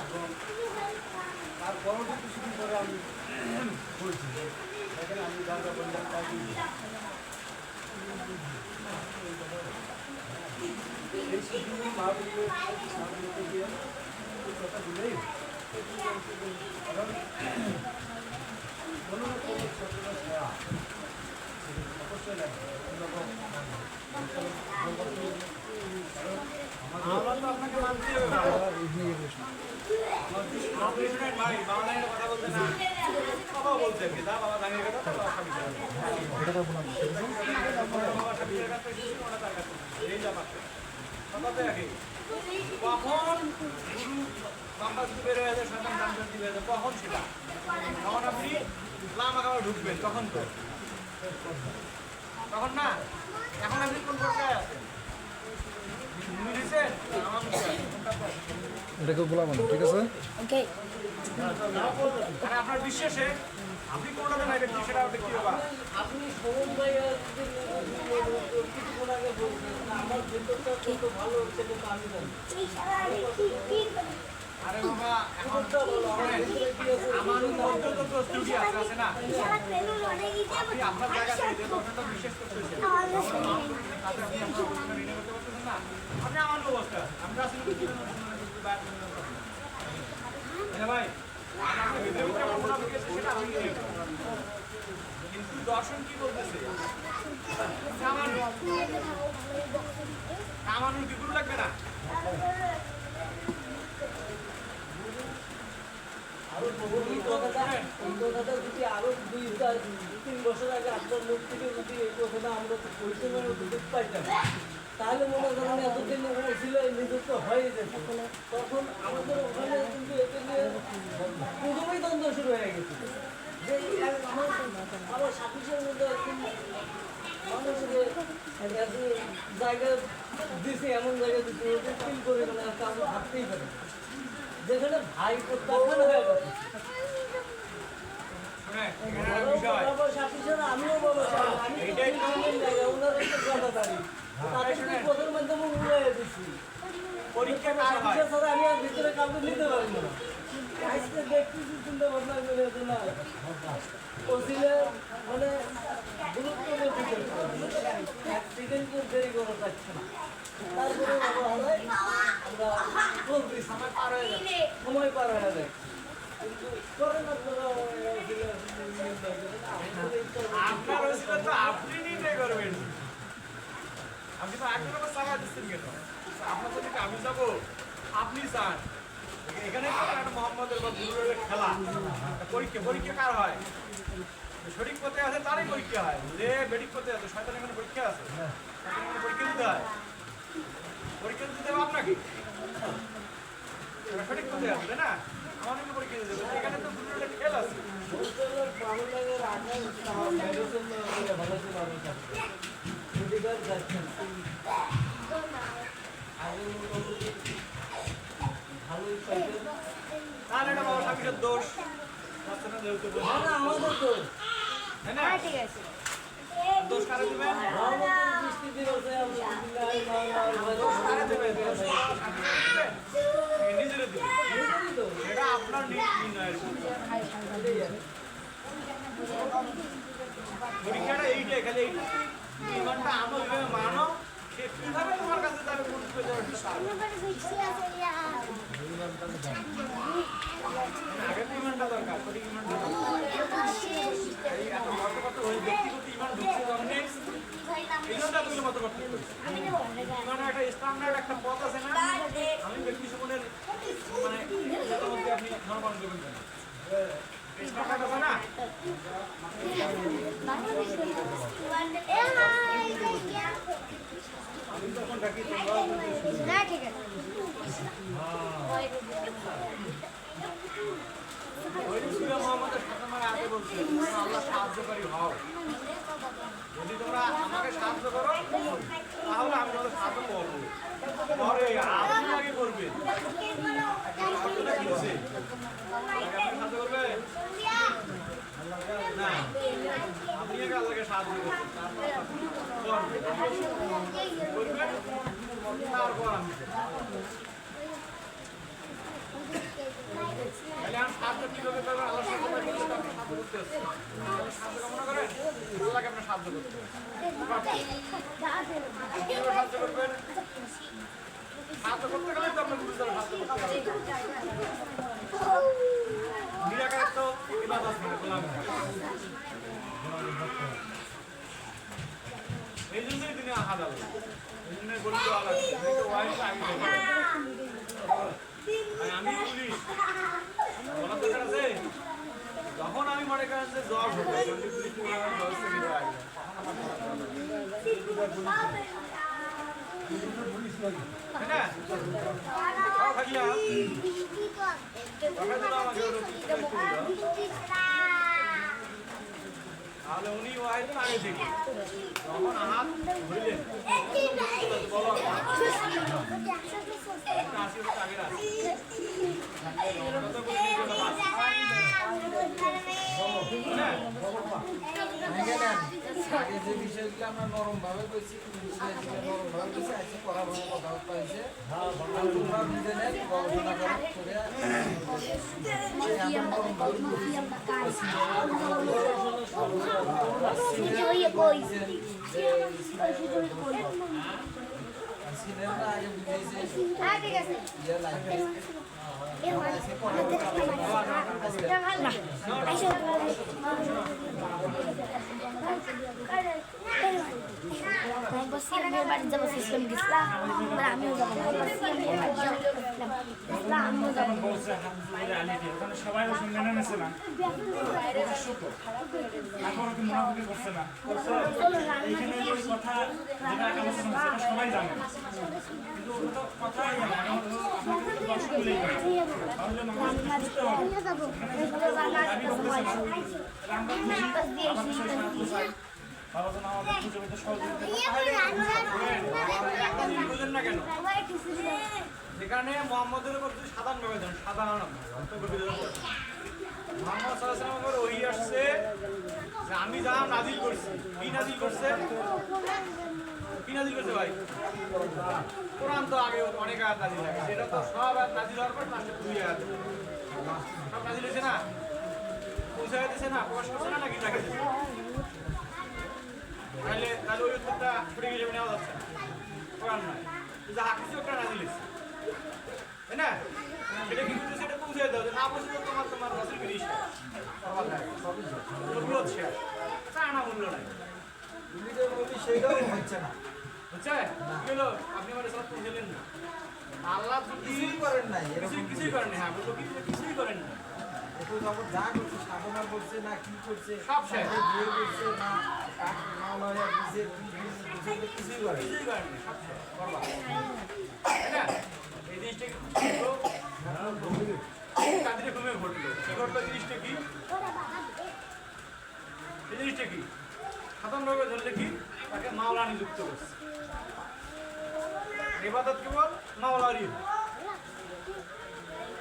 এবং তার পরবর্তী কিছুদিন পরে আমি বলছি সেখানে আমি যা যা বললাম তাই এই শিশুটি মাহবুবকে দিয়ে কথা দিলেই কারণ কোনো না কোনো সচেতন ছাড়া অবশ্যই লাগবে আমরা তো আপনাকে মানতে হবে ভাই বাবা কথা বলতে না বাবা বলতে কি দা বাবা দাঁড়িয়ে কথা তো বাবা খাবি বাবা খাবি তার কাছে এই যা পাচ্ছে কথা তো একই কখন গুরু বাম্বা যদি বের হয়ে যায় শয়তান দান করে দিবে কখন সেটা তখন আপনি লামা খাবার ঢুকবেন তখন তো তখন না এখন আপনি কোন পর্যায়ে আছেন এটাকে বলা মানে ঠিক আছে ওকে আর আপনার বিশ্বাসে আপনি কোনটাতে নাই ব্যক্তি সেটা ব্যক্তি বাবা আপনি সমন ভাই কিছুক্ষণ আগে বলছেন আমার ভেতরটা কত ভালো হচ্ছে কিন্তু আমি জানি আরে বাবা এখন তো আমার মধ্যে তো ত্রুটি আছে না আপনি আপনার জায়গা থেকে যে দর্শনটা বিশ্বাস করতেছেন তাদের আপনি আপনার অবস্থান রিনে করতে পারতেছেন না আপনি আমার অবস্থা আমরা আসলে কিছু ভাই আপনার ভিতরে ভিতরে মনে হবে সেটা আমি কিন্তু দর্শন কি বলতেছে কামানোর কি গুরু লাগবে না কথাটা যদি আরো 2-3 বছর আগে আপনার মুখ থেকে যদি এই কথাটা আমরা পরিশ্রমের মধ্যে দেখতে পাইতাম তাহলে মনে করেন এতদিন ওখানে ছিল নিযুক্ত হয়ে যেত তখন আমাদের ওখানে কিন্তু এতে নিয়ে প্রথমেই দ্বন্দ্ব শুরু হয়ে গেছে যে আমার সাথীদের মধ্যে একদিন মানুষকে জায়গা দিছে এমন জায়গা দিচ্ছে ফিল করে গেলে আমরা ভাবতেই পারি যেখানে ভাই প্রত্যাখ্যান হয়ে গেছে আমিও বলো আমি ওনার একটা কথা দাঁড়ি তাদের পথের মাধ্যমে উড়াইয়া দিচ্ছি পরীক্ষা ছাড়া আমি আর ভিতরে কাউকে নিতে পারি না আজকে দেখতেছি চিন্তা ভাবনা করে না ও ছিল মানে গুরুত্বপূর্ণ এক সেকেন্ড দেরি করা যাচ্ছে না তারপরে আমরা চলতেছি সময় পার হয়ে যায় কিন্তু করেন আপনারা আপনার ওসিলা তো আপনি নির্ণয় করবেন আপনি তো একজন আমার সাগা দিচ্ছেন কেন আপনার যদি আমি যাবো আপনি চান এখানে একটা মোহাম্মদের বা গুরুরের খেলা পরীক্ষা কার হয় সঠিক পথে আছে তারই পরীক্ষা হয় যে বেঠিক পথে আছে শয়তান এখানে পরীক্ষা আছে পরীক্ষা দিতে হয় পরীক্ষা দিতে হবে আপনাকে সঠিক পথে আছে তাই না আমাদেরকে পরীক্ষা দিতে হবে এখানে তো গুরুরের খেল আছে তাহলে এটা বাবা স্বামীর দোষ আমাদের তো ঠিক আছে দোষ কারে দেবেন নিজের দেবেন এটা আপনার নির্ণয়ের পরীক্ষাটা এইটাই খালি এইটা ইমানটা আমল ভাবে মানো সে কিভাবে তোমার কাছে যাবে পরীক্ষা দেওয়ার আগে তো ইমানটা দরকার সঠিক ইমানটা এই এত মত কথা ওই ব্যক্তিগত ইমান ঢুকছে জন্যে ইমানটা তুমি মত করতে ইমানের একটা স্ট্যান্ডার্ড একটা পথ আছে না আমি ব্যক্তি জীবনের মানে এটার মধ্যে আপনি ধর্মান্তর করবেন স্ট্যান্ডার্ড আছে না আমি তখন ডাকি না ঠিক আছে মোহাম্মদের সাথে আমার আগে বলছে আল্লাহ সাহায্যকারী হও যদি তোমরা আমাকে সাহায্য করো তাহলে আমি তোমাদের সাহায্য করবো পরে আপনি আগে করবেন সাহায্য করবে না আপনি আগে আল্লাহকে সাহায্য করবেন তারপর আমি কিভাবে করবেন আল্লাহর সাথে কথা বলে তো আপনি সাহায্য করতে আসছেন আপনি সাহায্য কামনা করেন আল্লাহকে আপনার সাহায্য করতে হবে কিভাবে সাহায্য করবেন সাহায্য করতে গেলে তো আপনার গুরুদের সাহায্য করতে হবে নিরাকার তো ইবাদত মানে গোলামি এই জন্যই তিনি আহাদ আল্লাহ এই জন্য গরিব আল্লাহ তো ওয়াইফ আগে আমি পুলিশ বলার দরকার আছে যখন আমি মনে করেন যে জব হবে পুলিশ ব্যবস্থা নিতে আসবে তাই না খালিয়া তাহলে উনি ওয়াইফ আগে থেকে তখন হাত ধরলেন বলো আগে আগে যে বিষয়গুলো আমরা নরম ভাবে বলছি নরম ভাবে বলছি আজকে কড়া ভাবে কথাবার্তা হয়েছে তোমরা নিজেদের গবেষণা করে সিনেমা আগে বুঝেছে ইয়ে লাগে সিএমের বাড়ি যাবো সিস্টেম দিছিলাম আমিও যাবো আমিও যাবো সবাই শুনলেন এনেছিলাম এখনো কি মনোযোগী করছে না এইখানে ওই কথা যেটা আলোচনা হচ্ছে সবাই জানে কিন্তু ওটা তো কথাই না আপনাকে দর্শক বলেই তাহলে মানুষ বুঝতে হবে আমি বলতেছিলাম আমরা খুশি আলোচনা আমাদের খুঁজে পেতে বুঝলেন না কেন সেখানে মোহাম্মদের উপর যদি সাধারণভাবে দেন সাধারণ মোহাম্মদ সাল্লাল্লাহু আলাইহি ওহী আসছে যে আমি যা নাজিল করছি কি নাজিল করছে ভাই কোরআন তো আগে অনেক আয়াত নাজিল হয়েছে সেটা তো সব আয়াত নাজিল হওয়ার পর লাস্টে 2 আয়াত সব নাজিল হয়েছে না পৌঁছায় দিয়েছে না প্রকাশ করছে না নাকি তাকে তাহলে ওই উত্তরটা ছুটে গিয়ে নেওয়া যাচ্ছে না কোরআন নয় যা কিছু একটা নাজিল হয়েছে তাই না সেটা কি করছে সেটা পৌঁছে দাও না পৌঁছে তো তোমার রাসূল গিরিশ বিরোধ শেয়ার না মূল্য নাই সেইটাও হচ্ছে না বুঝছে কি হলো আপনি আমার সাথে পৌঁছলেন না আল্লাহ কিছুই করেন নাই কিছুই করেন হ্যাঁ বলতো কিছুই করেন না একটু যখন যা করছে সাধনা করছে না কি করছে সব শেষ বিয়ে করছে না মাওলানা দিছে কিছুই করে কিছুই করেন না সব শেষ করবা তাই না এই জিনিসটা কাদিরে ঘুমিয়ে ঘটলো কি ঘটলো জিনিসটা কি এই জিনিসটা কি সাধারণভাবে ধরলে কি তাকে মাওলা নিযুক্ত করছে ইবাদত কেবল মাওলারই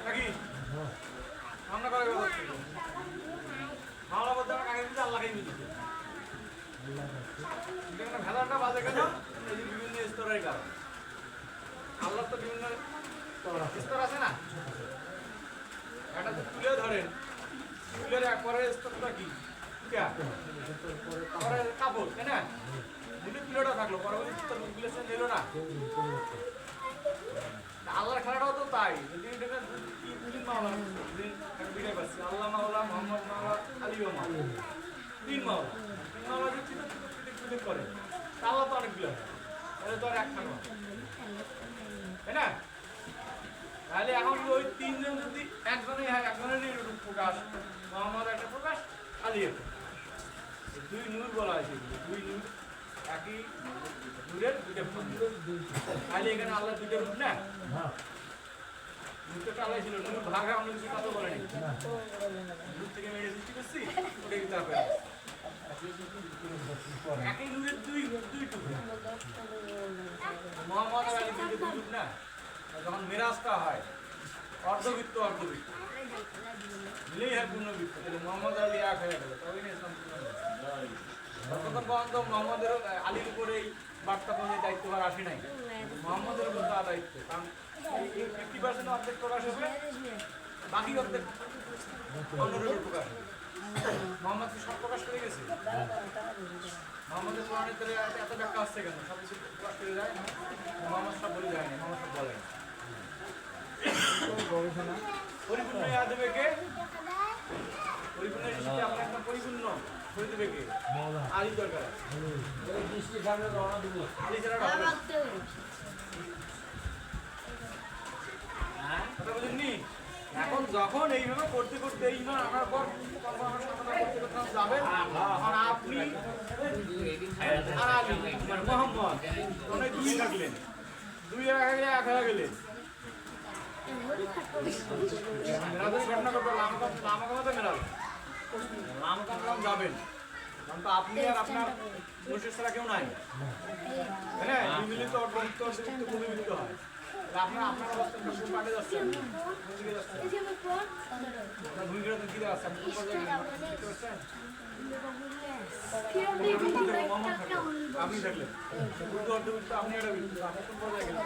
নাকি আমরা করে ইবাদত করি মাওলা বলতে আমরা কাকে দিতে আল্লাহকে নিযুক্ত এখানে ভেদারটা বাজে কেন এই যে বিভিন্ন স্তরের কারণ আল্লাহ তো বিভিন্ন স্তর আছে না এটা তো তুলে ধরেন তুলের একবারের স্তরটা কি কাপড় তাই না মুখে তুলেটা থাকলো পরবর্তী নিল না আল্লাহর খেলাটাও তো তাই আল্লাহ মাওলা মোহাম্মদ মাওলা আলিও মাওলা 3 মাওলা 3 মাওলা যদি করে আল্লাহ তো অনেকগুলো তাহলে তো আর একটা নয় তাই না তাহলে এখন ওই 3 জন যদি একজনই হয় একজনেরই রূপ প্রকাশ মোহাম্মদ একটা প্রকাশ আলী একটা 2 নূর বলা হয়েছে 2 নূর একই নূরের 2টা তাহলে এখানে আল্লাহ 2টা রূপ না নূরটা আল্লাহ ছিল নূর ভাগা আমরা কিছু কথা বলেনি নূর থেকে মেরে সৃষ্টি করছি ওটা কিন্তু আপনি একই নূরের 2 টুকরা মোহাম্মদ আলী 2 টুক না যখন মিরাজটা হয় অর্ধবৃত্ত মিলেই হয় পূর্ণবৃত্ত তাহলে মোহাম্মদ আলী এক হয়ে গেল তবেই না ইসলাম ততক্ষণ পর্যন্ত মোহাম্মদের আলীর উপরেই বার্তা পৌঁছে দায়িত্বভার আসে নাই মোহাম্মদের উপর তার দায়িত্ব কারণ 50% অর্ধেক প্রকাশ হবে বাকি করতে অন্যরূপে প্রকাশ মোহাম্মদ কি সব প্রকাশ করে গেছে মোহাম্মদের কোরআনের তরে এত ব্যাখ্যা আসছে কেন সব কিছু প্রকাশ করে যায় না মোহাম্মদ সব বলে যায়নি মোহাম্মদ সব বলে গবেষণা পরিপূর্ণ ইয়া দেবে কে পরিপূর্ণ শিশুকে আপনার একটা পরিপূর্ণ করে দেবে কে আলী দরকার বৃষ্টির সামনে রওনা দিব আলী ছাড়া হবে না। কথা বুঝেননি এখন যখন এইভাবে করতে করতে এইবার আনার পর তখন আমার সামনে করতে করতে যাবেন আর আপনি আর আলী মানে মোহাম্মদ অনেক দুই থাকলেন দুই এক হয়ে গেলেন মেরাজের ঘটনা করতে লামাকামাতে মেরাজ লামাকাম যাবেন কারণ তো আপনি আর আপনার মুর্শিদ ছাড়া কেউ নাই হ্যাঁ মিলিত অর্থ মিলিত হয় আপনার আপনার অবস্থানটা কোন পাটে যাচ্ছেন কোন দিকে যাচ্ছেন আপনার ভূমিকা তো কিরে আছে আপনি কোন পর্যায়ে গেছেন আপনি থাকলেন উর্দু অর্ধ আপনি এটা আপনি কোন পর্যায়ে গেলেন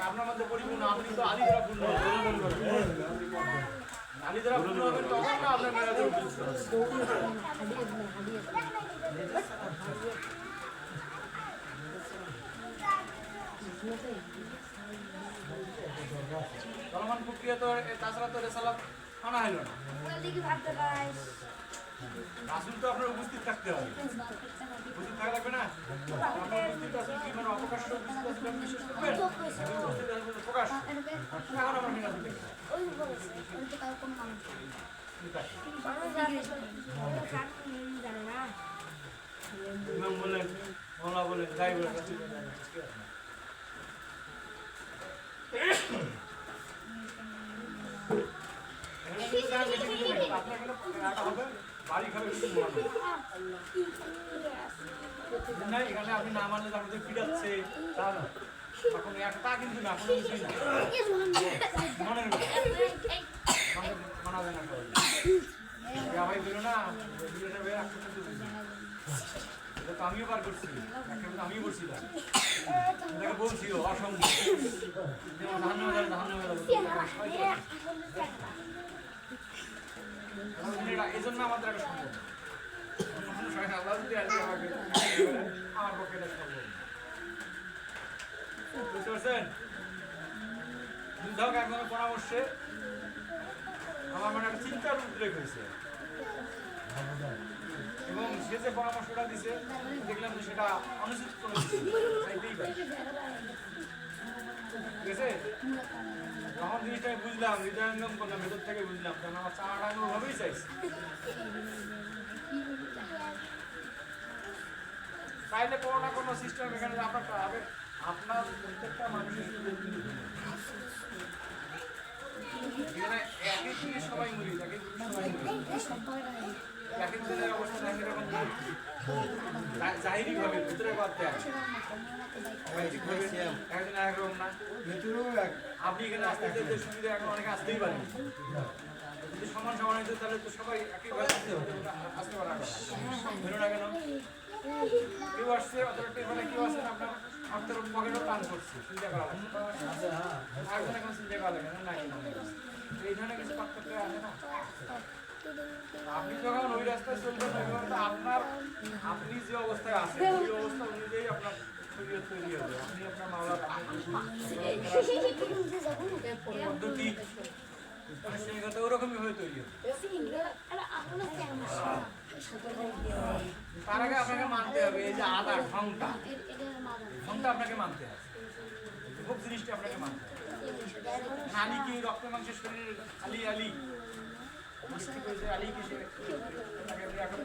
আপনার মধ্যে পরিপূর্ণ আপনি তো আলী দ্বারা পূর্ণ আলী দ্বারা পূর্ণ হবেন তখন না আপনার মেরাজে উঠবেন চলমান প্রক্রিয়া তো তাছাড়া তো রেসালাত আনা হইল না রাসূল তো আপনার উপস্থিত থাকতে হবে উপস্থিত থাকা লাগবে না আপনার উপস্থিত আছেন কি মানে অবকাশ উপস্থিত আছেন আপনি বিশ্বাস করবেন উপস্থিত আছেন প্রকাশ এখন আমার মেরাজ দেখবেন ইমাম বলেন মৌলা বলেন যাই বলেন বাড়ি খাবে না এখানে আপনি না মানলে আমাদের ফিরাচ্ছে তা না তখন একটা কিন্তু না কোনো কিছুই না মনের মানাবে না ভাই বেরো না এটা তো আমিও পার করছি আমিও বলছিলাম এটাকে বলছি অসম্ভব এই জন্য আমাদের একটা সম্ভব আমার পক্ষে এটা সম্ভব বুঝতে পারছেন দুধক একজনের পরামর্শে আমার মানে একটা চিন্তার উদ্রেক হয়েছে এবং সে যে পরামর্শটা দিছে দেখলাম যে সেটা অনুচিত কোনো চাইতেই পারে ঠিক আছে যখন জিনিসটা আমি বুঝলাম হৃদয়ঙ্গম করলাম ভেতর থেকে বুঝলাম কারণ আমার চাটা আমি ওভাবেই চাইছি চাইলে কোনো না কোনো সিস্টেম এখানে আপনার হবে আপনার প্রত্যেকটা মানুষের এখানে একই দিনে সবাই মরি একই সবাই মরি একই দিনের অবস্থা একই রকম জাহিরি ভাবে ভিতরে বাদ দেয় একদিন একরকম না আপনি এখানে আসতে যে সুবিধা এখন অনেকে আসতেই পারেন যদি সমান সমান হয়েছে তাহলে তো সবাই একইভাবে আসতে পারে ধরুন না কেন কেউ আসছে অথরিটি মানে কেউ আসছেন আপনার আপনার পকেটও টান করছে চিন্তা করা লাগছে একজন এখন চিন্তা করা লাগে না এই ধরনের কিছু পার্থক্য আছে না আপনি যখন ওই রাস্তায় চলবেন আপনার আপনি যে অবস্থায় আছেন ওই অবস্থা অনুযায়ী আপনার শরীয়ত তৈরি হবে আপনি আপনার মাওলার পদ্ধতি সেই কথা ওরকমই হয়ে তৈরি হবে তার আগে আপনাকে মানতে হবে এই যে আদা ঢংটা আপনাকে মানতে হবে খুব জিনিসটা আপনাকে মানতে হবে আলী কি রক্ত মাংসের শরীর আলী আলী আলী কি এখন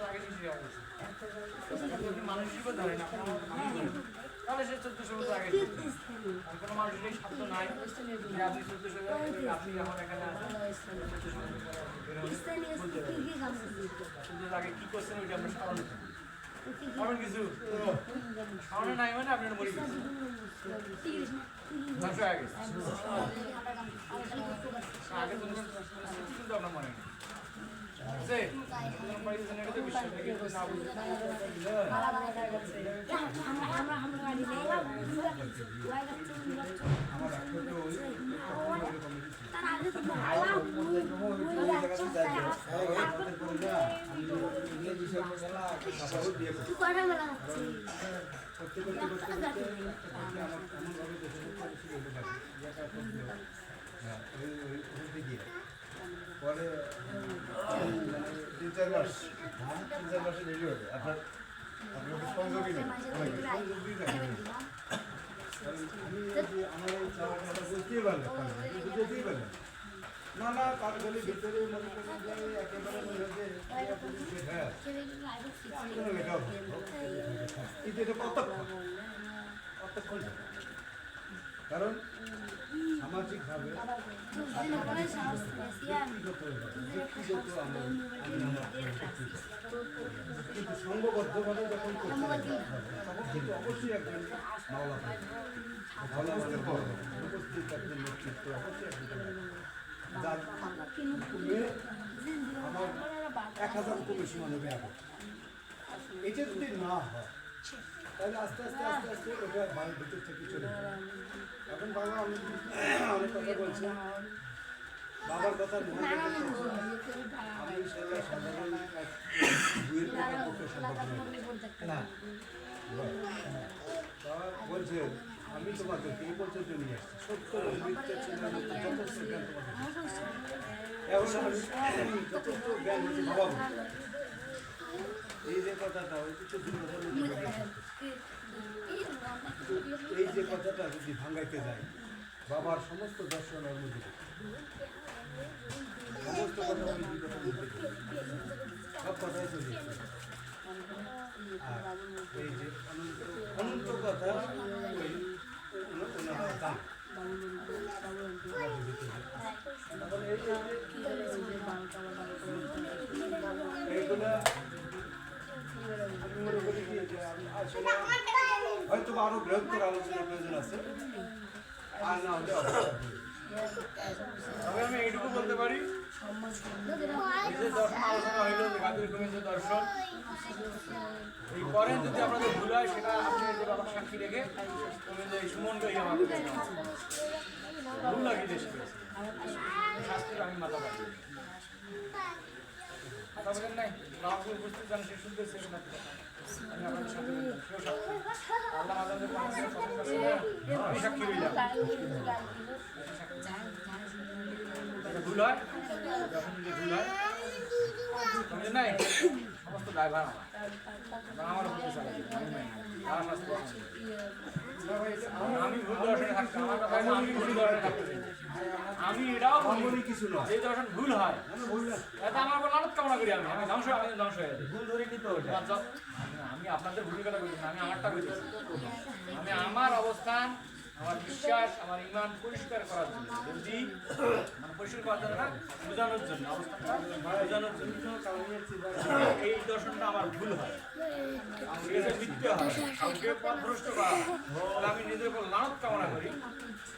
আগে মানুষই ধরেন তাহলে সে 1400 বছর আগে কোনো মানুষের সাধ্য নাই আপনি 1400 আপনি এখন এখানে আগে কি করছেন ওইটা আমরা স্মরণে স্মরণ কিছু স্মরণে নাই মানে আপনার মরে গেছে আগে কিন্তু আপনার মনে নেই তার আগে তো করা মেলা হচ্ছে পরে 3-4 মাস 3-4 মাসে রেডি হবে আপনার সংযোগই নেই আমার এই চাওয়াটা বুঝতেই পারলাম বুঝতেই পারলাম না না তার গলি ভিতরে মনে করেন যে একেবারে মনে হচ্ছে হ্যাঁ কিন্তু এটা কতক্ষণ কারণ সামাজিকভাবে কিন্তু সংঘবদ্ধভাবে যখন করতে তখন কিন্তু অবশ্যই একজন মাওলা ভালো উপস্থিত একজন নেতৃত্ব অবশ্যই একজন যার আমার 1000 কমিশন হবে এখন এটা যদি না হয় তাহলে আস্তে আস্তে আস্তে আস্তে ওটা বাড়ির ভিতর থেকে চলে যাবে এখন বাবা অনেক কথা বলছে বাবার কথা মনে আমি সেটা সাধারণ দুয়ের পক্ষে সম্ভব না বাবা বলছে আমি তোমাদেরকে এই পর্যন্ত নিয়ে আসছি সত্য মিথ্যা ছিল যথেষ্ট জ্ঞান তোমাদের এখন আমি যথেষ্ট জ্ঞান হচ্ছে বাবা এই যে কথাটা কিছু এই যে কথাটা যদি ভাঙাইতে যায় বাবার সমস্ত দর্শন অনুযায়ী সমস্ত কথা সব কথাই চলে আর এই যে অনন্ত কথা ওই ওনারা দাম এইগুলা মনে করি কি যে আসলে হয়তো আরো বৃহত্তর আলোচনার প্রয়োজন আছে আর না হলে তবে আমি এইটুকু বলতে পারি এই যে দর্শন আলোচনা হইল গাজীর যে দর্শন এই পরে যদি আপনাদের ভুল হয় সেটা আপনি যে বাবা সাক্ষী রেখে তুমি যে সুমনকে আমাদের ভুল লাগি দেশ শাস্তির আমি মাথা পাচ্ছি কথা বলেন নাই বাবু বুঝতে চান সে শুনতে চেয়েছেন আমি আপনাদের সাথে আল্লাহ আল্লাহদের আমি সাক্ষী রইলাম ভুল হয় যখন যদি ভুল হয় বুঝলেন নাই সমস্ত ড্রাইভার আমার বলতে চাই আমি ভুল দর্শনে থাকতাম আমার কথা আমি ভুল দর্শনে থাকতে আমি এটাও বলি কিছু নয় যে দর্শন ভুল হয় এটা আমার উপর লানত কামনা করি আমি ধ্বংস হয়ে যাই ভুল ধরে নিতে হবে আমি আপনাদের ভুলের কথা বলছি আমি আমারটা বলছি আমি আমার অবস্থান আমার বিশ্বাস আমার ইমান পরিষ্কার করার জন্য যদি মানে পরিষ্কার করার জন্য না বোঝানোর জন্য অবস্থানটা বোঝানোর জন্য এই দর্শনটা আমার ভুল হয় মিথ্যে হয় কাউকে পথভ্রষ্ট করা তাহলে আমি নিজের উপর লানত কামনা করি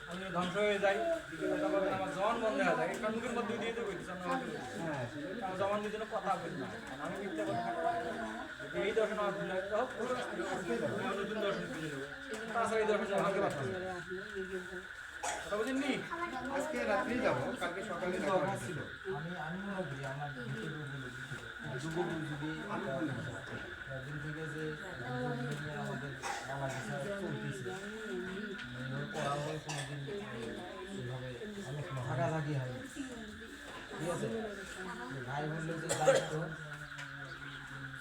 আমি ধ্বংস হয়ে যাই আমার জবান বন্ধ হয়ে যায় কারণ মুখের মধ্যে দিয়ে তো বলছি আমার জবান দিয়ে জন্য কথা বলি না আমি মিথ্যে কথা এই দর্শন আমার ভুল হয় নতুন দর্শন খুঁজে দেবো তাছাড়া এই দর্শন ভাঙতে পারতাম কথা বুঝেননি আজকে রাত্রেই যাবো কালকে সকালে দেখা ছিল আমি মনে করি আমার যুবক যদি দিন থেকে যে আমাদের বাংলাদেশে চলতেছে পড়া হয়ে কোনোদিন সেভাবে অনেক ভাগাভাগি হয় ঠিক আছে ভাই বললো যে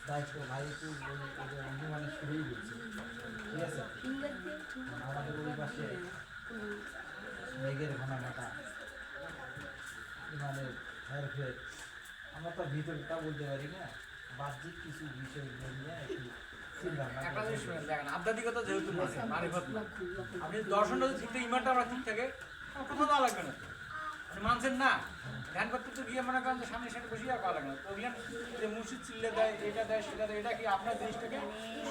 দায়িত্ব ভাই একটু মানে শুরুই করছে ঠিক আছে আমাদের ওই পাশে মেঘের ঘনাঘাটা মানে হেরফের আমরা তো ভিতরটা বলতে পারি না বাহ্যিক কিছু বিষয় নিয়ে একটু একটা জিনিস শুনেন দেখেন আধ্যাত্মিকতা যেহেতু মারিফত না আপনি দর্শনটা যদি ঠিক থাকে ইমানটা আমরা ঠিক থাকে কোথাও দেওয়া লাগবে না আপনি মানছেন না ধ্যান করতে তো গিয়ে মনে করেন যে সামনে সামনে বসিয়ে আর করা লাগবে না তো ওগুলো যে মুর্শিদ চিল্লে দেয় এটা দেয় সেটা দেয় এটা কি আপনার জিনিসটাকে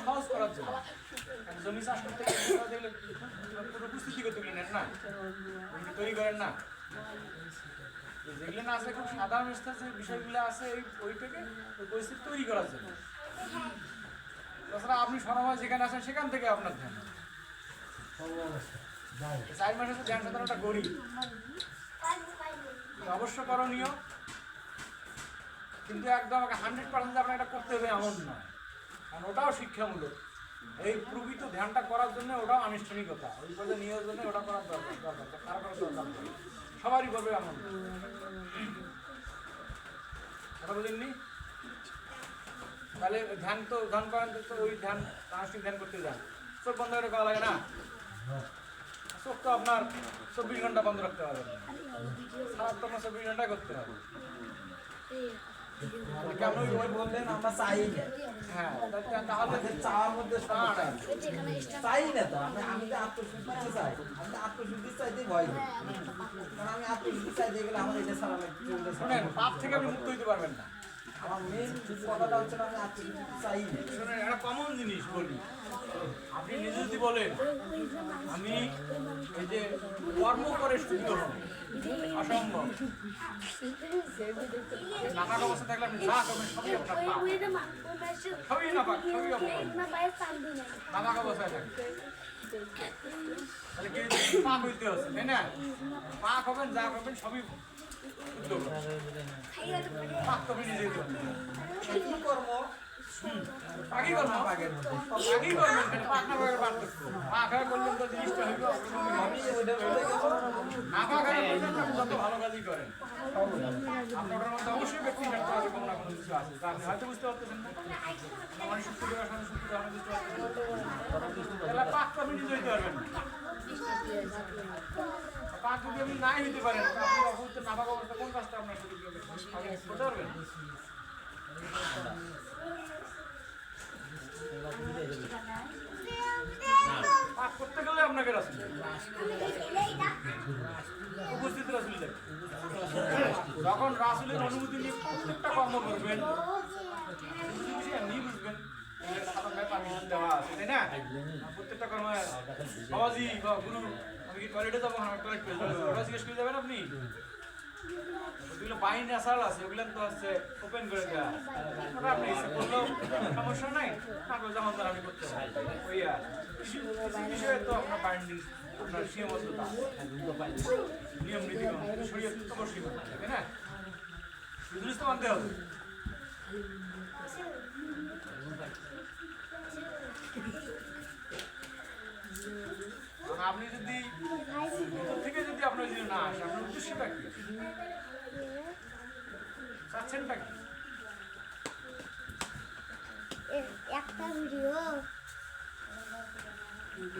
সহজ করার জন্য জমি চাষ করতে দেখলে কোনো প্রস্তুতি করতে গেলেন না তৈরি করেন না যেগুলো না আছে খুব সাধারণ যে বিষয়গুলো আছে ওইটাকে ওই পরিস্থিতি তৈরি করার জন্য তাছাড়া আপনি সরাময় যেখানে আসেন সেখান থেকে আপনার ধ্যান এই 4 মাসে তো ধ্যান সাধনাটা করি, অবশ্য করণীয়, কিন্তু একদম 100% আপনার এটা করতে হবে এমন নয়, কারণ ওটাও শিক্ষামূলক। এই প্রকৃত ধ্যানটা করার জন্য ওটাও আনুষ্ঠানিকতা, ওই পদে নিয়ে জন্য ওটা করার দরকার, কারো করার দরকার নেই, সবারই করবে এমন কথা বলেননি। তাহলে ধ্যান তো ধ্যান করেন তো ওই ধ্যান আনুষ্ঠানিক ধ্যান করতে যান, চোখ বন্ধ করে করা লাগে না? চোখ তো আপনার 24 ঘন্টা বন্ধ রাখতে হবে, সারা তো আপনার 24 ঘন্টায় করতে হবে। কেমন ওই বললেন আমরা চাই না, হ্যাঁ, তাহলে চাওয়ার মধ্যে সমস্যা চাই না তো, আমি তো আত্মশুদ্ধি চাই, আমি তো আত্মশুদ্ধি চাইতে ভয় করি, কারণ আমি আত্মশুদ্ধি চাইতে গেলে আমার এটা ছাড়া আমি চলতে শোনেন, পাপ থেকে আপনি মুক্ত হইতে পারবেন না। আমার মেন কথাটা হচ্ছে না, আমি আত্মশুদ্ধি চাই না। শোনেন, একটা কমন জিনিস বলি, আপনি নিজে যদি বলেন আমি এই যে কর্ম করে শুদ্ধ হব, অসম্ভব। নাপাক অবস্থা থাকলে আপনি যা করবেন সবই আপনার পাপ, সবই নাপাক, সবই অপরাধ, নাপাক অবস্থায় থাকবে। তাহলে কি পাক হইতে হচ্ছে, তাই না? পাক হবেন, যা করবেন সবই শুদ্ধ করবেন, পাক তো আপনি নিজেই করবেন। কি কর্ম আগেই করবেন, আগেই করবেন, পাক না পাকের পার্থক্য। পাক হয়ে করলেন তো জিনিসটা হইব, আমি ওইটা না পাক হয়ে করলেন আপনি যত ভালো কাজই করেন, আপনার মধ্যে অবশ্যই ব্যক্তি থাকতে হবে, কোনো না কোনো কিছু আছে, তা আপনি হয়তো বুঝতে পারতেছেন না। আমার সুস্থ দেওয়ার সঙ্গে সুস্থ দেওয়া আপনি বুঝতে পারতেছেন, তাহলে পাক তো আপনি নিজে হইতে পারবেন না। পাক যদি আপনি নাই হইতে পারেন, আপনি অবস্থা না পাক অবস্থা কোন কাজটা আপনার শরীর করতে পারবেন? পাক করতে গেলে আপনাকে রাসূল উপস্থিত রাসূল লাগবে। যখন রাসূলের অনুমতি নিয়ে প্রত্যেকটা কর্ম করবেন, এমনি বুঝবেন সাধারণ পারমিশন দেওয়া আছে, তাই না? প্রত্যেকটা কর্ম বাবাজি বা গুরু আমি কি টয়লেটে যাবো, আমার টয়লেট পেয়ে যাবো, ওরা জিজ্ঞেস করে যাবেন আপনি? ওগুলো বাই ন্যাচারাল আছে, ওগুলো তো হচ্ছে ওপেন করে দেওয়া, ওটা আপনি ইচ্ছা করলেও সমস্যা নাই, তারপর যেমন তার আমি করতে পারি। ওই আর কিছু বিষয়ে তো আপনার বাইন্ডিং, আপনার সীমাবদ্ধতা, নিয়ম নীতি শরীয়ত তো অবশ্যই মানতে হবে, তাই না? জিনিস তো মানতে হবে। আপনি যদি ভিতর থেকে যদি আপনার যদি না আসে, আপনার উদ্দেশ্যটা কি, চাচ্ছেনটা কি? একটা ভিডিও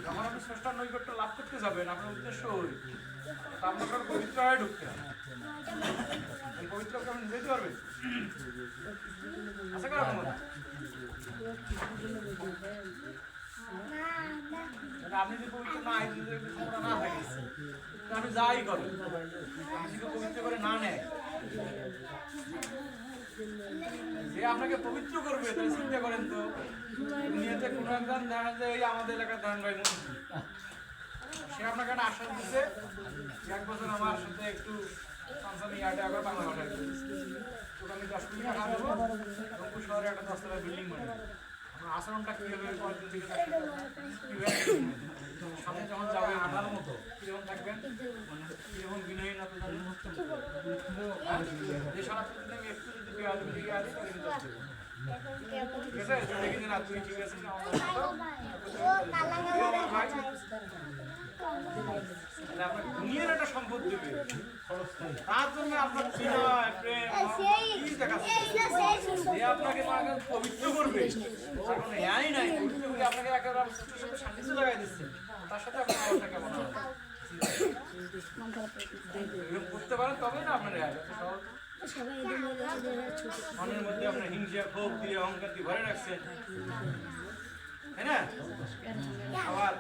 যখন আপনি স্রষ্টার নৈকট্য লাভ করতে যাবেন, আপনার উদ্দেশ্য ওই, তা আপনার পবিত্র হয়ে ঢুকতে হবে। এই পবিত্রকে আপনি যেতে পারবেন, আশা করা মনে আপনি যদি পবিত্র না না থাকে, আপনি যাই করেন, আপনি যদি পবিত্র করে না নেয়, যে আপনাকে পবিত্র করবে, তাহলে চিন্তা করেন তো দুনিয়াতে কোনো একজন জানা যায় এই আমাদের এলাকার ধান ভাই মন্ত্রী, সে আপনাকে একটা আশ্বাস দিচ্ছে 1 বছর আমার সাথে একটু ইয়ার্ডে একবার বাংলা ভাষায় তোকে আমি 10 কোটি টাকা দেবো, রংপুর শহরে একটা 10 তলা বিল্ডিং বানাবো। আমার আচরণটা কি হবে, সামনে যখন যাবে আনার মতো কিরকম থাকবেন, কিরকম বিনয়ীনতা জানেন, যে সারা আমি একটু যদি বেয়াদবি দিকে আসি তাহলে কিন্তু ঠিক আছে, দেখি যে না তুই ঠিক আছিস, আপনার দুনিয়ার একটা সম্পদ দেবে, তার জন্য আপনার প্রেম কি দেখাচ্ছে, যে আপনাকে পবিত্র করবে, তার কোনো ন্যায় নাই, পবিত্র করে আপনাকে একেবারে শান্তিতে লাগাই দিচ্ছে, তার সাথে আপনার অবস্থা কেমন হবে? এরকম করতে পারেন তবে না আপনার মনের মধ্যে আপনার হিংসা ক্ষোভ দিয়ে অহংকার দিয়ে ভরে রাখছেন, তাই না? আবার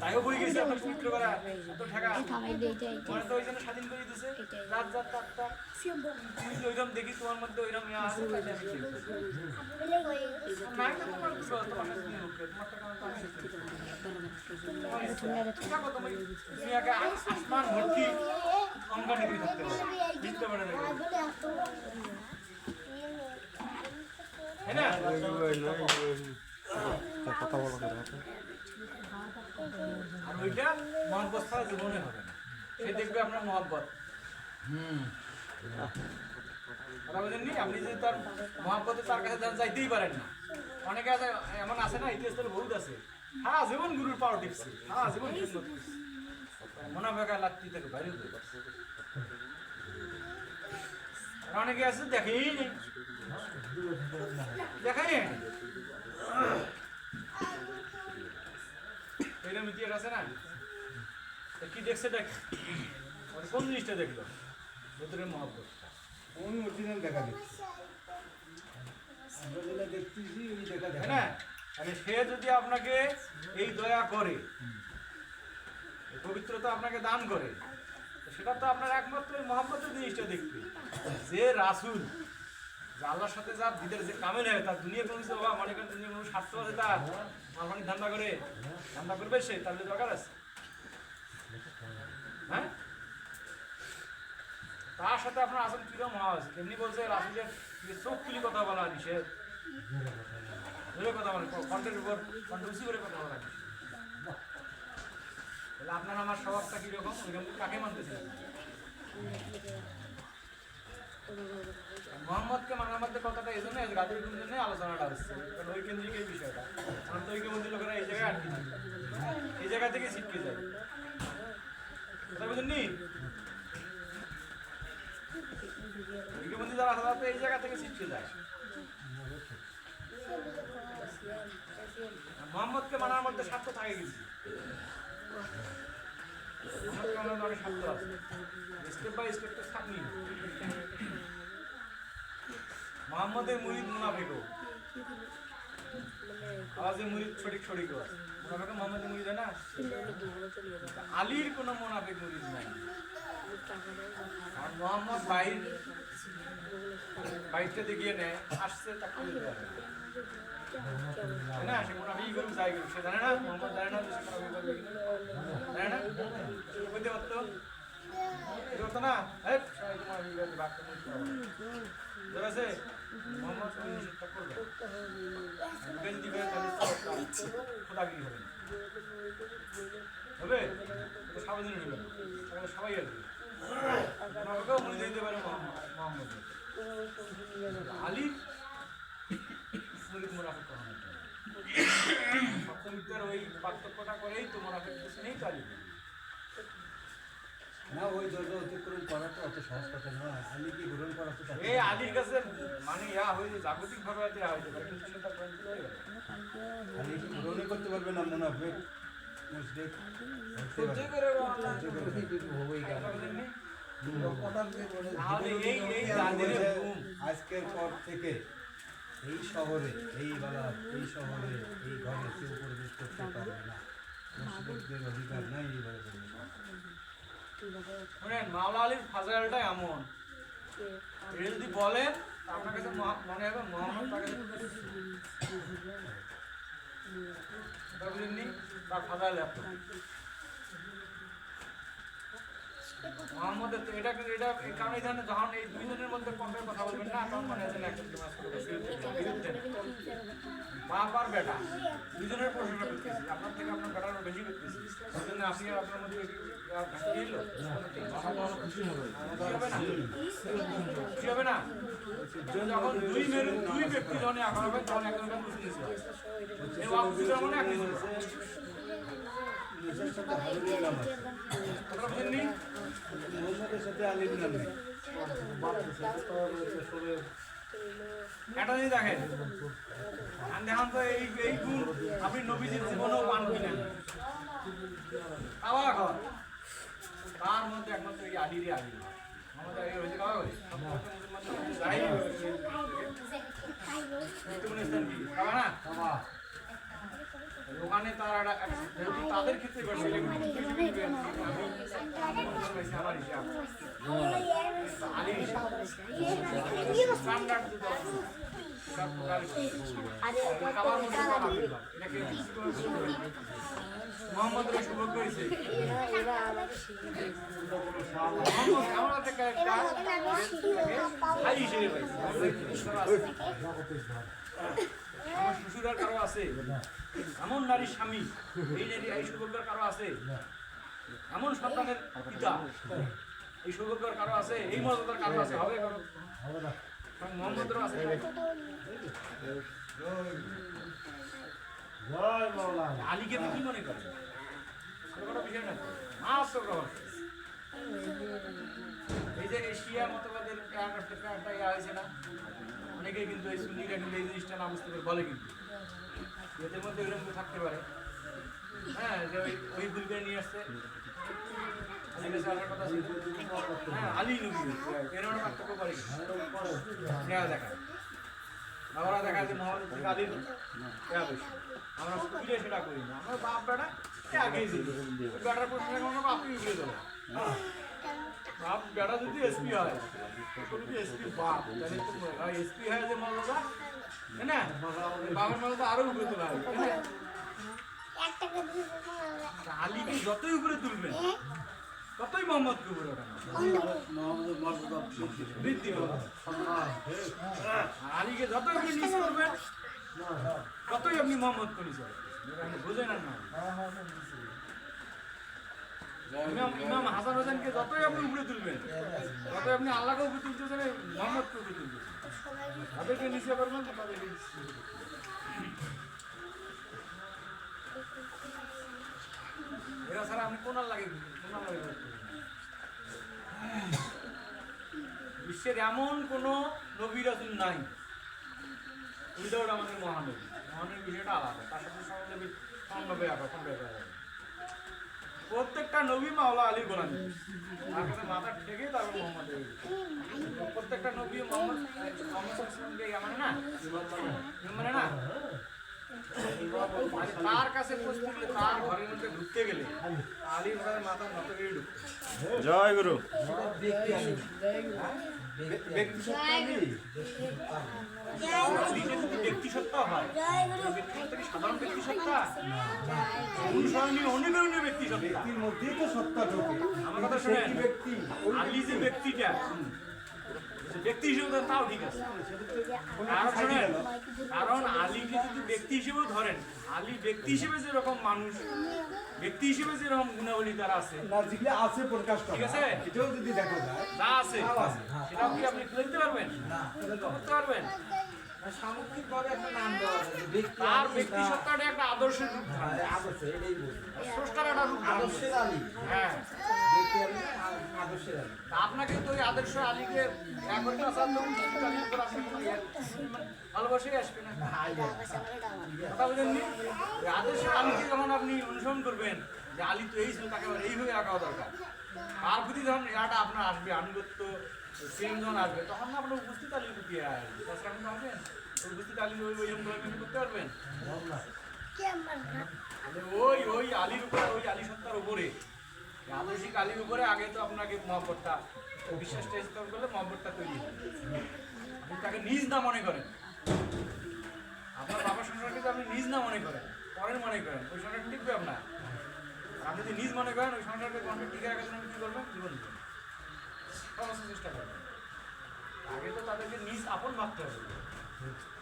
তাইও বই গেছে আপনার পবিত্র করা এত টাকা মনে তো ওই জন্য স্বাধীন করে দিতেছে, রাত রাত রাতটা তুমি যে ওইরকম দেখি তোমার মধ্যে ওইরকম আছে, নাই তো তোমার দুনিয়াকে আসমান ভর্তি অঙ্গার নিবি থাকতে পারে, জিততে পারে না, তাই না? কথা বলা আর ওইটা মহব্বত ছাড়া জীবনে হবে না। সে দেখবে আপনার মহব্বত। কথা বুঝেননি? আপনি যদি তার মহব্বতে তার কাছে যাইতেই পারেন না। অনেকে আছে এমন আছে না, ইতিহাস বহুত আছে, সারা জীবন গুরুর পাওয়ার টিপছে, সারা জীবন মোনাফেকা লাত্তি থেকে বাইরে হতে পারছে। আর অনেকে আছে দেখেই নেই, দেখাই নেই। এরকম ইতিহাস আছে না, কি দেখছে দেখ, কোন জিনিসটা দেখলো ভেতরের মহব্বত। কোন অরিজিনাল দেখা দেখছি আমরা যেটা দেখতেছি ওই দেখা তাই দেখা না? মানে সে যদি আপনাকে এই দয়া করে, এই পবিত্রতা আপনাকে দান করে, তো সেটা তো আপনার একমাত্র মহব্বতের জিনিসটা দেখবে। যে রাসূল, যে আল্লাহর সাথে যার দিদের যে কামেল হয়, তার দুনিয়া কোনো কিছু অভাব, মনে করেন দুনিয়া কোনো স্বার্থ আছে, তার মালপানি ধান্দা করে ধান্দা করবে সে, তার দরকার আছে? হ্যাঁ, তার সাথে আপনার আসল কিরকম হওয়া আছে। এমনি বলছে রাসূলের চোখ তুলি কথা বলা নিষেধ, ধরে কথা বলে, কণ্ঠের উপর কণ্ঠ উঁচু করে কথা বলা নিষেধ। তাহলে আপনার আমার স্বভাবটা কিরকম, ওইরকম কাকে মানতেছেন? মোহাম্মদকে মানার মধ্যে কথাটা এই জন্য গাছের জন্য আলোচনাটা হচ্ছে, কারণ ওই কেন্দ্রিক এই বিষয়টা। কারণ তো ঐক্যবদ্ধী লোকেরা এই জায়গায় আটকে যায়, এই জায়গা থেকে ছিটকে যায়। কথা বুঝেননি? ঐক্যবদ্ধী যারা আছে এই জায়গা থেকে ছিটকে যায়। মোহাম্মদকে মানার মধ্যে স্বার্থ থাকে কিছু, মোহাম্মদকে মানার অনেক স্বার্থ আছে, স্টেপ বাই স্টেপ তো থাকনি। মোহাম্মদের মুরিদ মুনাফিকও, আওয়াজের মুরিদ সঠিক সঠিকও আছে। মুনাফিক মোহাম্মদের মুরিদ হয় না? আলীর কোনো মুনাফিক মুরিদ নাই। আর মোহাম্মদ বাইরটা দেখিয়ে নেয়, আসছে তাকে তাই না? সে মুনাফিক করুক যাই করুক, সে জানে না, মোহাম্মদ জানে না যে সে মুনাফিক করবে কিনা, জানে না? বলতে পারতো করতো না? আছে মোহাম্মদ নিষেধটা করবে, যদি করে তাহলে খোদাগিরি হবে না, হবে সাবধানে নেবেন, তাহলে সবাই আসবে। আমাকেও মনে দিতে পারে মোহাম্মদ আলী মুনাফিক করা সপ্তমিত্রের ওই পার্থক্যটা করেই তো মুনাফিক নেই তো আলী না। ওই দরজা অতিক্রম করা তো অত সহজ কথা নয়। আলী কি গ্রহণ করা তো এই আলীর কাছে মানে ইয়া হয়েছে, জাগতিক ভাবে হয়েছে, কিন্তু সেটা আলী কি গ্রহণই করতে পারবে না মুনাফিক মুশরিক আজকের পর থেকে এই শহরে এই শহরে এই ঘরে কেউ প্রবেশ করতে পারবে না। মুশরিকদের অধিকার নাই এইভাবে প্রবেশ করার। শুনেন, মাওলা আলীর ফাজাইলটা এমন, এটা যদি বলেন আপনার কাছে মনে হবে মোহাম্মদ তার কাছে বুঝেননি, তার ফাজাইল এত মোহাম্মদের। এটা কারণ এই ধরনের যখন এই দুইজনের মধ্যে কম্পেয়ার কথা বলবেন না, তখন মনে হচ্ছে না একজন বিরুদ্ধে বাপ আর বেটা দুজনের প্রশ্নটা করতেছি, আপনার থেকে আপনার বেটার বেশি করতেছি, ওই জন্য আপনি আর আপনার মধ্যে খুশি হবে না? যখন দুই ব্যক্তি যখন আঁকা হবে তখন একজন মোহাম্মদের সাথে আলীর নাম নেই। একটা জিনিস দেখেন, দেখুন তো এই গুণ আপনি নবীজির জীবনেও পান কিনা, খাওয়া ঘর তার মধ্যে একমাত্র এই আলিরে আলি আমাদের আগে হয়েছে খাওয়া ঘরে খাওয়া না ওখানে তার তাদের ক্ষেত্রে আমার হিসাব আলির হিসাব স্ট্যান্ডার্ড মোহাম্মদ সৌভাগ্য হয়েছে আমার ভাই হিসেবে শ্বশুর আর কারো আছে? এমন নারীর স্বামী, এই সৌভাগ্য আর কারো আছে? এমন সন্তানের পিতা, এই সৌভাগ্য আর কারো আছে? এই মর্যাদার কারো আছে? হবে কারো? মোহাম্মদেরও আছে? জয় মাওলানা। আলীকে আপনি কি মনে করেন? ছোটখাটো বিষয় না তো, মারাত্মক রহস্য। এই যে এশিয়া মতবাদের একটা ইয়া হয়েছে না, অনেকে কিন্তু এই সুন্নিরা কিন্তু এই জিনিসটা না বুঝতে পারে, বলে কিন্তু এদের মধ্যে এরকম থাকতে পারে, হ্যাঁ, যে ওই ভুল করে নিয়ে আসছে, আলীর কাছে আসার কথা ছিল, হ্যাঁ, আলী নবী এরকম পার্থক্য করে দেখায় না, ওরা দেখায় যে মোহাম্মদ থেকে আলীর বেশি। আমরা ফিরে সেটা করি না, আমরা বাপ বেটা আগেই দিই, বেটার প্রশ্ন আমরা বাপকে উগড়ে দেবো। বাপ বেটা যদি এসপি হয়, যদি এসপি বাপ, তাহলে তো এসপি হয় যে মর্যাদা, তাই না? বাবার মর্যাদা আরো উপরে তোলা হয়, তাই না? আলীকে যতই উপরে তুলবেন ততই মোহাম্মদকে উপরে ওঠানো বৃদ্ধি হবে। আলীকে যতই আপনি নিচ করবেন ততই আপনি মোহাম্মদকে নিচ করবেন, বুঝেন না? ইমাম হাসান হোসেনকে যতই আপনি উপরে তুলবেন ততই আপনি আল্লাহকে উপরে তুলতেছেন, মোহাম্মদকে উপরে তুলতেছেন, তাদেরকে নিচে করবেন তো তাদেরকে এরা ছাড়া আপনি কোন আল্লাহকে বিশ্বের এমন কোন নবী রাসূল নাই উইদাউট আমাদের মহানবী। মহানবীর বিষয়টা আলাদা, তার সাথে সমন্বয় আকর্ষণ ব্যাপার। প্রত্যেকটা নবী মাওলা আলীর গোলামি, তার কাছে মাথা ঠেকে তারপর মোহাম্মদ। প্রত্যেকটা নবী মোহাম্মদ মানে না, মানে না, তার কাছে তার ঘরের মধ্যে ঢুকতে গেলে আলীর ঘরের মাথা নত করে ঢুকতে। জয় গুরু। ব্যক্তি সত্তা হয়, সাধারণ ব্যক্তি সত্তা, অনুসরণীয় অনুকরণীয় ব্যক্তি সত্তা, ব্যক্তির মধ্যেই তো সত্তা ঢোকে। আমার কথা শুনেন, আলী যে ব্যক্তিটা ব্যক্তি হিসেবে তাও ঠিক আছে, কারণ আলীকে যদি ব্যক্তি হিসেবে ধরেন, আলী ব্যক্তি হিসেবে যেরকম মানুষ, ব্যক্তি হিসেবে যেরকম গুণাবলী তার আছে, না যেগুলো আছে প্রকাশ করা, ঠিক আছে, এটাও যদি দেখা যায় যা আছে সেটাও কি আপনি ফেলতে পারবেন? করতে পারবেন? সামগ্রিকভাবে একটা নাম দেওয়া আছে যে ব্যক্তি, তার ব্যক্তি সত্তাটা একটা আদর্শের রূপ ধারণ, আদর্শ, এটাই বলছি। স্রষ্টার একটা রূপ ধারণ। আদর্শের আলী, হ্যাঁ, ব্যক্তি আলী না, আদর্শের আলী। তা আপনাকে তো ওই আদর্শ আলীকে এখন না চান, আলীর উপর আপনি কোনো ভালোবাসাই আসবে না, কথা বুঝেননি? ওই আদর্শ আলীকে যখন আপনি অনুসরণ করবেন যে আলী তো এই ছিল, তাকে এইভাবে আঁকা দরকার, তার প্রতি যখন এটা আপনার আসবে, আনুগত্য প্রেম যখন আসবে, তখন না আপনার উপস্থিত আলীর প্রতি আসবে, তাছাড়া আপনি পারবেন উপস্থিত আলীর ওই করতে পারবেন? ওই ওই আলীর উপরে, ওই আলী সত্তার উপরে, আদর্শিক আলীর উপরে আগে তো আপনাকে মহব্বতটা, বিশ্বাসটা স্থাপন করলে মহব্বতটা তৈরি হবে। আপনি তাকে নিজ না মনে করেন, আপনার বাবার সংসারকে যদি আপনি নিজ না মনে করেন, পরের মনে করেন, ওই সংসারটা টিকবে আপনার। আপনি যদি নিজ মনে করেন, ওই সংসারকে কন্ট্রোল টিকে রাখার জন্য কী করবেন? জীবন দিবেন, সমস্ত চেষ্টা করবেন। আগে তো তাদেরকে নিজ আপন ভাবতে হবে।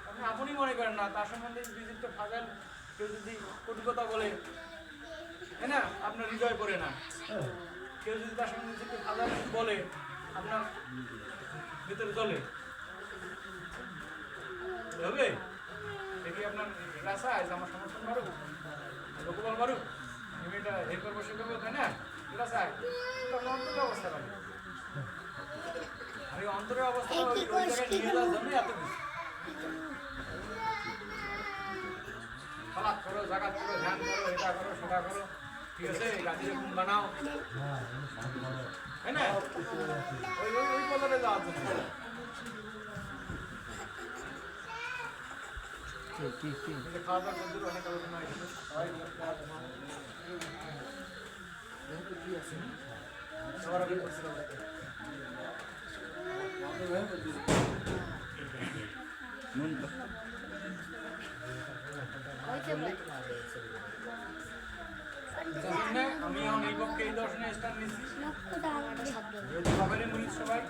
আপনি আপনই মনে করেন না, তার সম্বন্ধে বিচিত্র ফাজাল কেউ যদি কটুকতা বলে, তাই না, আপনার হৃদয় পড়ে না। কেউ যদি তার সম্বন্ধে বিচিত্র ফাজাল বলে, আপনার ভিতরে জ্বলে হবে। দেখি আপনার রাসা আছে আমার সমর্থন মারুক, লোকবল মারুক, আমি এটা এ করবো সে করবো, তাই না? রাসা অন্তরের অবস্থা পাবে, আমি অন্তরের অবস্থা ওই জায়গায় নিয়ে যাওয়ার জন্য এত কিছু সালাত করো, জাকাত করো, ধ্যান করো, এটা করো, সেটা করো, ঠিক আছে, গাছের ঘুম বানাও, তাই না? ওই ওই ওই পদে যাওয়ার জন্য খাওয়া দাওয়া করতে অনেক আলোচনা হয়েছিল, সবাই সবার আগে করছিলাম আমি এখন এই পক্ষে এই দর্শনে স্থান নিচ্ছি, সবারই মূল সবাই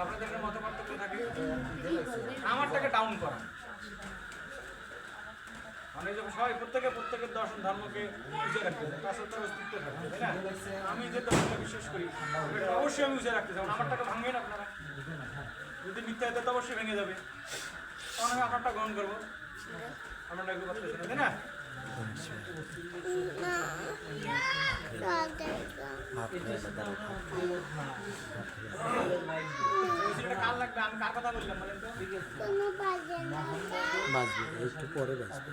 আপনাদের একটা মত পার্থক্য থাকে, আমারটাকে ডাউন করা, মানে যখন সবাই প্রত্যেকের দর্শন ধর্মকে বুঝে রাখতে চায়, তার সাথে তার অস্তিত্ব থাকবে, তাই না? আমি যে ধর্মটা বিশ্বাস করি এটা অবশ্যই আমি বুঝে রাখতে চাই, আমারটাকে ভাঙবেন আপনারা। যদি মিথ্যা হতে তো অবশ্যই ভেঙে যাবে, তখন আমি আপনারটা গ্রহণ করবো, আপনারটা একটু করতেছেন, তাই না? এটার সাথে আমরা দ্বিমত না। এটা কার লাগবে? আমি কার কথা বললাম বলেন তো?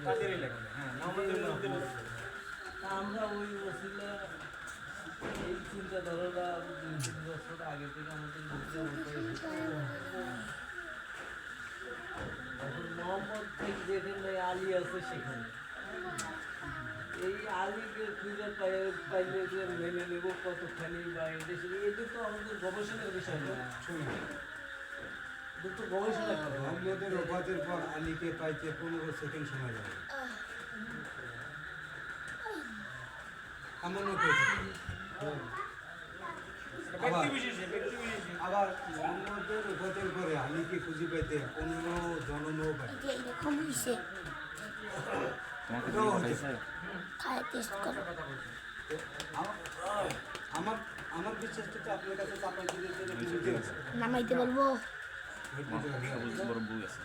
কাদেরই লাগবে, হ্যাঁ, মোহাম্মদের মধ্যে তা আমরা ওই ওসিলা এই চিন্তাধারাটা 2-3 বছর আগে থেকে আমাদের মধ্যে এখন মোহাম্মদ থেকে যেখানে আলী আছে সেখানে এই আলীকে খুঁজে পাইলে যে মেনে নেব কতখানি বা এটা তো আমাদের গবেষণার বিষয় না, এটা তো গবেষণা করা মোহাম্মদের ওফাতের পর আলীকে পাইতে 15 সেকেন্ড সময় লাগে। এমনও কেউ থাকে। ব্যক্তি বিশেষে আবার মোহাম্মদের ওফাতের পরে আলীকে খুঁজে পাইতে 15 জন্মও পায়। এরকম হয়েছে এটাও হতে পারে। খায় টেস্ট করো আমার আমার বিশ্বাসটা তো আপনার কাছে চাপাই দিলে সেটা বুঝতে হবে। নামাইতে বলবো বড় বউ আছে